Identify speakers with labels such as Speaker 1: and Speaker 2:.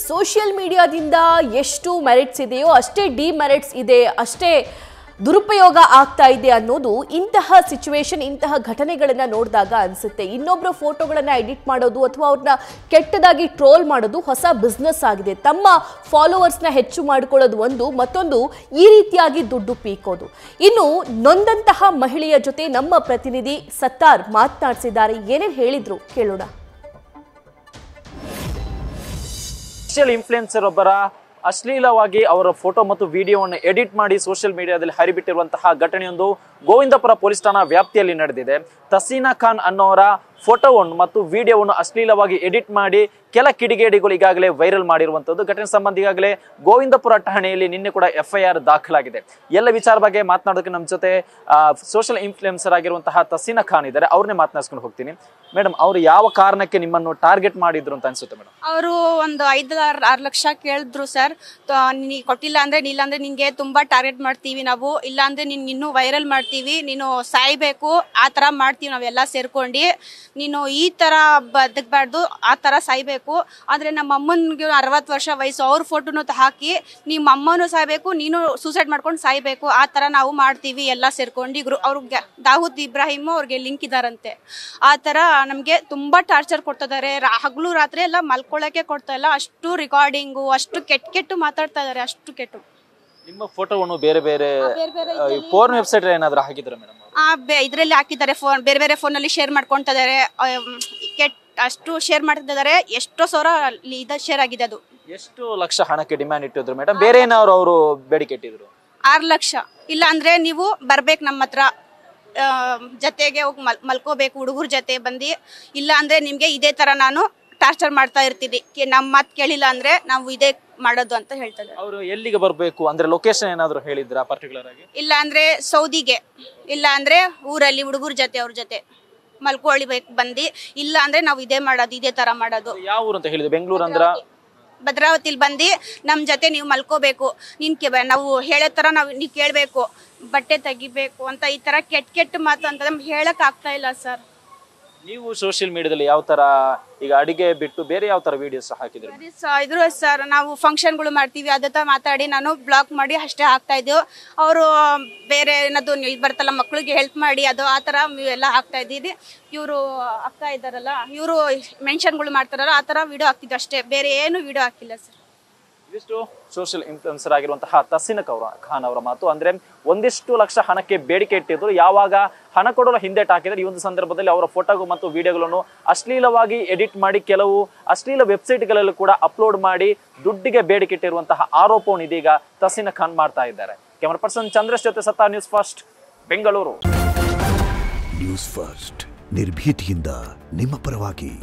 Speaker 1: Social ಮೀಡಿಯಾದಿಂದ ಎಷ್ಟು merits ಇದೆಯೋ ಅಷ್ಟೇ ಡಿಮೆರಿಟ್ಸ್ ಇದೆ, ಅಷ್ಟೇ ದುರುಪಯೋಗ ಆಗ್ತಾ ಇದೆ ಅನ್ನೋದು ಇಂತಹ ಸಿಚುವೇಶನ್, ಇಂತಹ ಘಟನೆಗಳನ್ನು ನೋಡಿದಾಗ ಅನಿಸುತ್ತೆ. ಇನ್ನೊಬ್ಬರ ಫೋಟೋಗಳನ್ನು ಎಡಿಟ್ ಮಾಡೋದು ಅಥವಾ ಅವ್ರನ್ನ ಕೆಟ್ಟದಾಗಿ ಟ್ರೋಲ್ ಮಾಡೋದು ಹೊಸ ಬಿಸ್ನೆಸ್ ಆಗಿದೆ. ತಮ್ಮ ಫಾಲೋವರ್ಸ್ನ ಹೆಚ್ಚು ಮಾಡ್ಕೊಳ್ಳೋದು ಒಂದು, ಮತ್ತೊಂದು ಈ ರೀತಿಯಾಗಿ ದುಡ್ಡು ಪೀಕೋದು. ಇನ್ನು ನೊಂದಂತಹ ಮಹಿಳೆಯ ಜೊತೆ ನಮ್ಮ ಪ್ರತಿನಿಧಿ ಸತ್ತಾರ್ ಮಾತನಾಡಿಸಿದ್ದಾರೆ. ಏನೇನು ಹೇಳಿದ್ರು ಕೇಳೋಣ.
Speaker 2: ಸೋಷಿಯಲ್ ಇನ್ಫ್ಲುಯೆನ್ಸರ್ ಒಬ್ಬರ ಅಶ್ಲೀಲವಾಗಿ ಅವರ ಫೋಟೋ ಮತ್ತು ವಿಡಿಯೋವನ್ನು ಎಡಿಟ್ ಮಾಡಿ ಸೋಷಿಯಲ್ ಮೀಡಿಯಾದಲ್ಲಿ ಹರಿಬಿಟ್ಟಿರುವಂತಹ ಘಟನೆಯೊಂದು ಗೋವಿಂದಪುರ ಪೊಲೀಸ್ ಠಾಣಾ ವ್ಯಾಪ್ತಿಯಲ್ಲಿ ನಡೆದಿದೆ. ತಸೀನಾ ಖಾನ್ ಅನ್ನೋರ ಫೋಟೋವನ್ನು ಮತ್ತು ವಿಡಿಯೋವನ್ನು ಅಶ್ಲೀಲವಾಗಿ ಎಡಿಟ್ ಮಾಡಿ ಕೆಲ ಕಿಡಿಗೇಡಿಗಳು ಈಗಾಗಲೇ ವೈರಲ್ ಮಾಡಿರುವಂಥದ್ದು. ಘಟನೆ ಸಂಬಂಧ ಈಗಾಗಲೇ ಗೋವಿಂದಪುರ ಠಾಣೆಯಲ್ಲಿ ನಿನ್ನೆ ಕೂಡ FIR ದಾಖಲಾಗಿದೆ. ಎಲ್ಲ ವಿಚಾರ ಬಗ್ಗೆ ಮಾತನಾಡೋದಕ್ಕೆ ನಮ್ಮ ಜೊತೆ ಸೋಷಿಯಲ್ ಇನ್ಫ್ಲುಯೆನ್ಸರ್ ಆಗಿರುವಂತಹ ತಸೀನಾ ಖಾನ್ ಇದ್ದಾರೆ. ಅವ್ರನ್ನೇ ಮಾತನಾಡ್ಸ್ಕೊಂಡು ಹೋಗ್ತೀನಿ. ಮೇಡಮ್, ಅವರು ಯಾವ ಕಾರಣಕ್ಕೆ ನಿಮ್ಮನ್ನು ಟಾರ್ಗೆಟ್ ಮಾಡಿದ್ರು ಅಂತ ಅನ್ಸುತ್ತೆ ಮೇಡಮ್?
Speaker 3: ಅವರು ಒಂದು 5-6 ಲಕ್ಷ ಕೇಳಿದ್ರು ಸರ್. ನೀ ಕೊಟ್ಟಿಲ್ಲ ಅಂದ್ರೆ ನಿಂಗೆ ತುಂಬಾ ಟಾರ್ಗೆಟ್ ಮಾಡ್ತೀವಿ ನಾವು, ಇಲ್ಲ ಅಂದ್ರೆ ನಿನ್ ಇನ್ನೂ ವೈರಲ್ ಮಾಡ್ತೀವಿ, ನೀನು ಸಾಯ್ಬೇಕು, ಆ ತರ ಮಾಡ್ತೀವಿ ನಾವೆಲ್ಲ ಸೇರ್ಕೊಂಡು, ನೀನು ಈ ತರ ಬದುಕಬಾರ್ದು, ಆ ತರ ಸಾಯ್ಬೇಕು. ಆದ್ರೆ ನಮ್ಮ ಅಮ್ಮನಿಗೆ 60 ವರ್ಷ ವಯಸ್ಸು, ಅವ್ರ ಫೋಟೋನು ಹಾಕಿ ನಿಮ್ಮ ಅಮ್ಮನೂ ಸಾಯ್ಬೇಕು, ನೀನು ಸೂಸೈಡ್ ಮಾಡ್ಕೊಂಡು ಸಾಯ್ಬೇಕು, ಆ ತರ ನಾವು ಮಾಡ್ತೀವಿ ಎಲ್ಲ ಸೇರ್ಕೊಂಡು. ಅವ್ರಿಗೆ ದಾವೂದ್ ಇಬ್ರಾಹಿಂ ಅವ್ರಿಗೆ ಲಿಂಕ್ ಇದಾರಂತೆ. ಆ ತರ ನಮ್ಗೆ ತುಂಬಾ ಟಾರ್ಚರ್ ಕೊಡ್ತಿದ್ದಾರೆ. ಹಗಲು ರಾತ್ರಿ ಎಲ್ಲ ಮಲ್ಕೊಳ್ಳಕ್ಕೆ ಕೊಡ್ತಾ ಇಲ್ಲ, ಅಷ್ಟು ರಿಕಾರ್ಡಿಂಗು, ಅಷ್ಟು ಕೆಟ್ಟ ಮಾತಾಡ್ತಾ ಇದಾರೆ, ಅಷ್ಟು ಕೆಟ್ಟು.
Speaker 2: ನಿಮ್ಮ ಫೋಟೋವನ್ನು ಬೇರೆ ಬೇರೆ ಫೋನ್ ವೆಬ್ಸೈಟ್ ಏನಾದ್ರು ಹಾಕಿದ್ರೆ ಮೇಡಮ್?
Speaker 3: ಇದ್ರಲ್ಲಿ ಹಾಕಿದ್ದಾರೆ, ಫೋನ್ ಬೇರೆ ಫೋನ್ ಅಲ್ಲಿ ಶೇರ್ ಮಾಡ್ಕೊಂತ ಇದಾರೆ, ಅಷ್ಟು ಶೇರ್ ಮಾಡ್ತಿದ್ದಾರೆ. ಎಷ್ಟೋ ಸಾವಿರ ಶೇರ್ ಆಗಿದೆ. ಅದು
Speaker 2: ಎಷ್ಟು ಲಕ್ಷ ಹಣಕ್ಕೆ ಡಿಮ್ಯಾಂಡ್ ಇಟ್ಟಿದ್ರು ಮೇಡಮ್? ಬೇರೆ ಏನಾದ್ರು ಅವರು ಬೇಡಿಕೆ ಇಟ್ಟಿದ್ರು?
Speaker 3: 6 ಲಕ್ಷ. ಇಲ್ಲ ಅಂದ್ರೆ ನೀವು ಬರ್ಬೇಕು ನಮ್ಮ ಹತ್ರ, ಜೊತೆಗೆ ಹೋಗಿ ಮಲ್ಕೋಬೇಕು ಹುಡುಗರ ಜೊತೆ ಬಂದು, ಇಲ್ಲ ಅಂದ್ರೆ ನಿಮ್ಗೆ ಇದೇ ತರ ನಾನು ಟಾರ್ಚರ್ ಮಾಡ್ತಾ ಇರ್ತೀನಿ, ನಮ್ಮ ಮಾತು ಕೇಳಿಲ್ಲ ಅಂದ್ರೆ ನಾವು ಇದೇ ಮಾಡೋದು ಅಂತ ಹೇಳ್ತಾರೆ.
Speaker 2: ಅವರು ಎಲ್ಲಿಗೆ ಬರ್ಬೇಕು ಅಂದ್ರೆ ಲೊಕೇಶನ್ ಏನಾದ್ರು ಹೇಳಿದ್ರಾ ಪರ್ಟಿಕ್ಯುಲರ್ ಆಗಿ?
Speaker 3: ಇಲ್ಲ ಅಂದ್ರೆ ಸೌದಿಗೆ, ಇಲ್ಲ ಅಂದ್ರೆ ಊರಲ್ಲಿ ಹುಡುಗರ ಜೊತೆ ಅವ್ರ ಜೊತೆ ಮಲ್ಕೊಳ್ಬೇಕು ಬಂದು, ಇಲ್ಲ ಅಂದ್ರೆ ನಾವು ಇದೇ ಮಾಡೋದು, ಇದೇ ತರ ಮಾಡೋದು.
Speaker 2: ಯಾವ ಊರು ಅಂತ ಹೇಳಿದ್ರು? ಬೆಂಗಳೂರು ಅಂದ್ರ?
Speaker 3: ಭದ್ರಾವತಿಲಿ ಬಂದು ನಮ್ಮ ಜೊತೆ ನೀವು ಮಲ್ಕೋಬೇಕು, ನಾವು ಹೇಳೋ ತರ ನೀವು ಕೇಳಬೇಕು, ಬಟ್ಟೆ ತೆಗಿಬೇಕು ಅಂತ, ಈ ತರ ಕೆಟ್ಟ ಮಾತು ಅಂತ ನಮ್ಗೆ ಹೇಳಕ್ ಆಗ್ತಾ ಇಲ್ಲ ಸರ್.
Speaker 2: ನೀವು ಸೋಷಿಯಲ್ ಮೀಡಿಯಾದಲ್ಲಿ ಯಾವ ತರ ಈಗ ಅಡಿಗೆ ಬಿಟ್ಟು ಬೇರೆ ಯಾವ ತರ ವಿಡಿಯೋಸ್ ಹಾಕಿದ್ರು?
Speaker 3: ಇದ್ರು ಸರ್, ನಾವು ಫಂಕ್ಷನ್ಗಳು ಮಾಡ್ತೀವಿ, ಅದೇ ತರ ಮಾತಾಡಿ ನಾನು ಬ್ಲಾಕ್ ಮಾಡಿ ಅಷ್ಟೇ ಹಾಕ್ತಾ ಇದ್ದೀವಿ. ಅವರು ಬೇರೆ ಏನಾದ್ರು ಬರ್ತಲ್ಲ ಮಕ್ಳಿಗೆ ಹೆಲ್ಪ್ ಮಾಡಿ, ಅದು ಆ ತರ ಎಲ್ಲ ಹಾಕ್ತಾ ಇದ್ದೀವಿ. ಇವರು ಹಾಕ್ತಾ ಇದ್ದಾರಲ್ಲ, ಇವರು ಮೆನ್ಷನ್ಗಳು ಮಾಡ್ತಾರಲ್ಲ, ಆ ತರ ವಿಡಿಯೋ ಹಾಕ್ತಿದ್ವಿ ಅಷ್ಟೇ, ಬೇರೆ ಏನು ವಿಡಿಯೋ ಹಾಕಿಲ್ಲ ಸರ್.
Speaker 2: ಇದಿಷ್ಟು ಸೋಷಿಯಲ್ ಇನ್ಫ್ಲುಯೆನ್ಸರ್ ಆಗಿರುವಂತಹ ತಸೀನಾ ಖಾನ್ ಅವರ ಮಾತು. ಅಂದ್ರೆ ಒಂದಿಷ್ಟು ಲಕ್ಷ ಹಣಕ್ಕೆ ಬೇಡಿಕೆ ಇಟ್ಟಿದ್ರು. ಯಾವಾಗ ಹಣ ಕೊಡಲು ಹಿಂದೇಟು ಹಾಕಿದ್ರೆ, ಈ ಒಂದು ಸಂದರ್ಭದಲ್ಲಿ ಅವರ ಫೋಟೋ ಮತ್ತು ವಿಡಿಯೋಗಳನ್ನು ಅಶ್ಲೀಲವಾಗಿ ಎಡಿಟ್ ಮಾಡಿ ಕೆಲವು ಅಶ್ಲೀಲ ವೆಬ್ಸೈಟ್ಗಳಲ್ಲೂ ಕೂಡ ಅಪ್ಲೋಡ್ ಮಾಡಿ ದುಡ್ಡಿಗೆ ಬೇಡಿಕೆ ಇಟ್ಟಿರುವಂತಹ ಆರೋಪವನ್ನು ಇದೀಗ ತಸೀನಾ ಖಾನ್ ಮಾಡ್ತಾ ಇದ್ದಾರೆ. ಕ್ಯಾಮರಾ ಪರ್ಸನ್ ಚಂದ್ರೇಶ್ ಜೊತೆ Sattar, news first, Bengaluru.
Speaker 4: News first, ನಿರ್ಭೀತಿಯಿಂದ ನಿಮ್ಮ ಪರವಾಗಿ.